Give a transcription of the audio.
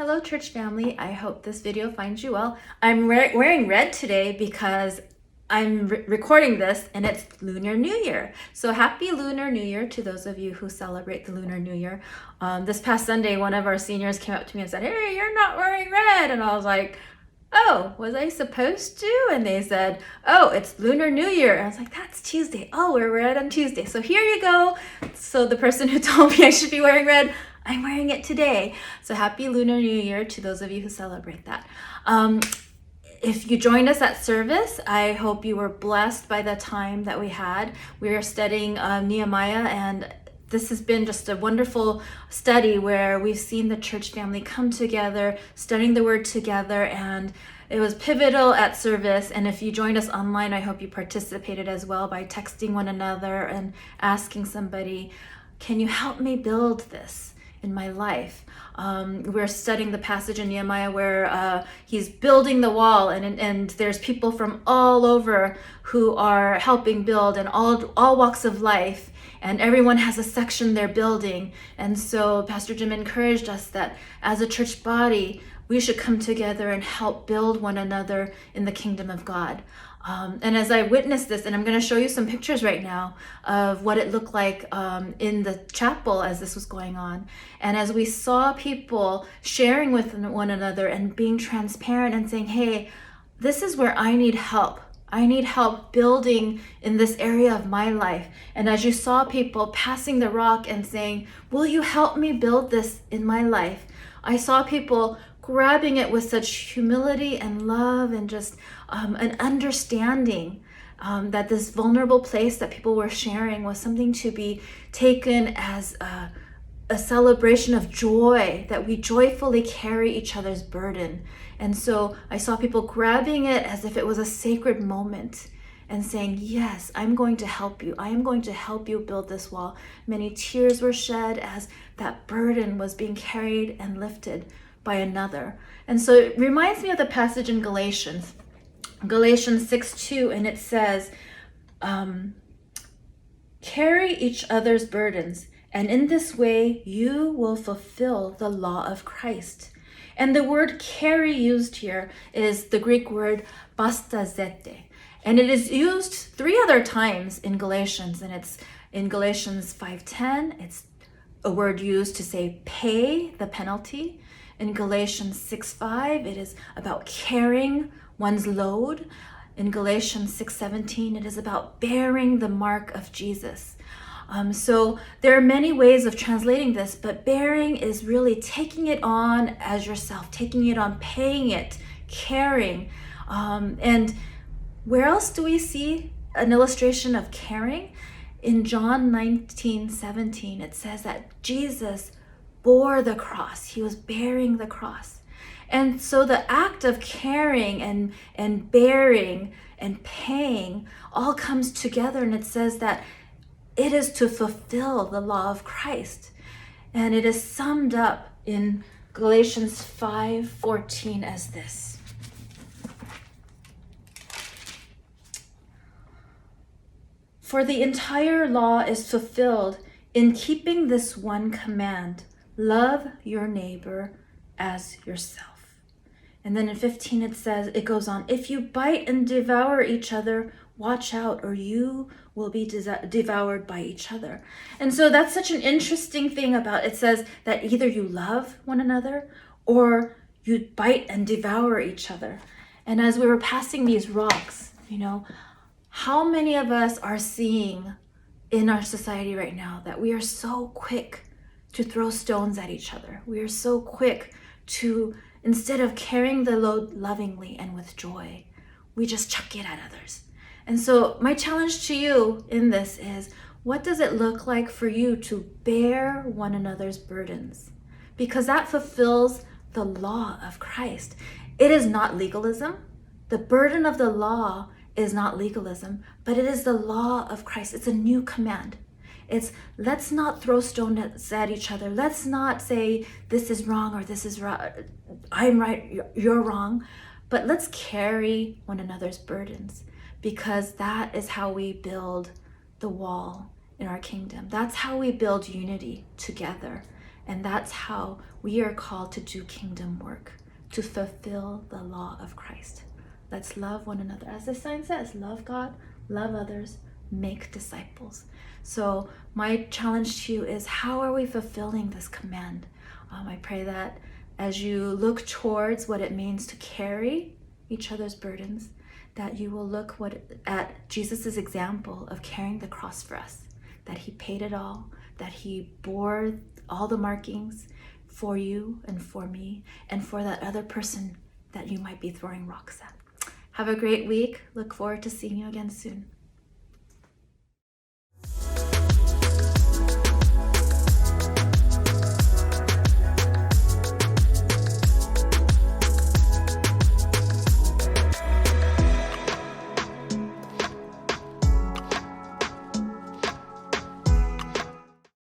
Hello church family, I hope this video finds you well. I'm wearing red today because I'm recording this and it's Lunar New Year. So happy Lunar New Year to those of you who celebrate the Lunar New Year. This past Sunday, one of our seniors came up to me and said, "Hey, you're not wearing red." And I was like, "Oh, was I supposed to?" And they said, "Oh, it's Lunar New Year." And I was like, "That's Tuesday. Oh, we're red on Tuesday. So here you go." So the person who told me I should be wearing red, I'm wearing it today. So happy Lunar New Year to those of you who celebrate that. If you joined us at service, I hope you were blessed by the time that we had. We are studying Nehemiah, and this has been just a wonderful study where we've seen the church family come together, studying the word together, and it was pivotal at service. And if you joined us online, I hope you participated as well by texting one another and asking somebody, "Can you help me build this in my life?" We're studying the passage in Nehemiah where he's building the wall, and there's people from all over who are helping build, and all walks of life, and everyone has a section they're building. And so Pastor Jim encouraged us that as a church body, we should come together and help build one another in the kingdom of God. And as I witnessed this, and I'm going to show you some pictures right now of what it looked like in the chapel as this was going on. And as we saw people sharing with one another and being transparent and saying, "Hey, this is where I need help. I need help building in this area of my life." And as you saw people passing the rock and saying, "Will you help me build this in my life?" I saw people grabbing it with such humility and love and just an understanding that this vulnerable place that people were sharing was something to be taken as a celebration of joy, that we joyfully carry each other's burden. And so I saw people grabbing it as if it was a sacred moment and saying, "Yes, I'm going to help you. I am going to help you build this wall." Many tears were shed as that burden was being carried and lifted by another. And so it reminds me of the passage in Galatians 6:2, and it says, "Carry each other's burdens, and in this way you will fulfill the law of Christ." And the word carry used here is the Greek word bastazete. And it is used 3 other times in Galatians, and it's in Galatians 5:10, it's a word used to say pay the penalty. In Galatians 6:5, it is about carrying one's load. In Galatians 6:17, it is about bearing the mark of Jesus. So there are many ways of translating this, but bearing is really taking it on as yourself, taking it on, paying it, caring. And where else do we see an illustration of caring? In John 19:17, it says that Jesus bore the cross. He was bearing the cross. And so the act of caring and bearing and paying all comes together, and it says that it is to fulfill the law of Christ. And it is summed up in Galatians 5:14 as this: "For the entire law is fulfilled in keeping this one command: love your neighbor as yourself." And then in 15 it goes on, "If you bite and devour each other, watch out, or you will be devoured by each other." And so that's such an interesting thing about it. Says that either you love one another or you bite and devour each other. And as we were passing these rocks, how many of us are seeing in our society right now that we are so quick to throw stones at each other? We are so quick to, instead of carrying the load lovingly and with joy, we just chuck it at others. And so my challenge to you in this is, what does it look like for you to bear one another's burdens? Because that fulfills the law of Christ. It is not legalism. The burden of the law is not legalism, but it is the law of Christ. It's a new command. It's, let's not throw stones at each other. Let's not say this is wrong or this is right. I'm right, you're wrong. But let's carry one another's burdens, because that is how we build the wall in our kingdom. That's how we build unity together. And that's how we are called to do kingdom work, to fulfill the law of Christ. Let's love one another. As the sign says, love God, love others, make disciples. So my challenge to you is, how are we fulfilling this command? I pray that as you look towards what it means to carry each other's burdens, that you will look at Jesus' example of carrying the cross for us, that he paid it all, that he bore all the markings for you and for me and for that other person that you might be throwing rocks at. Have a great week. Look forward to seeing you again soon.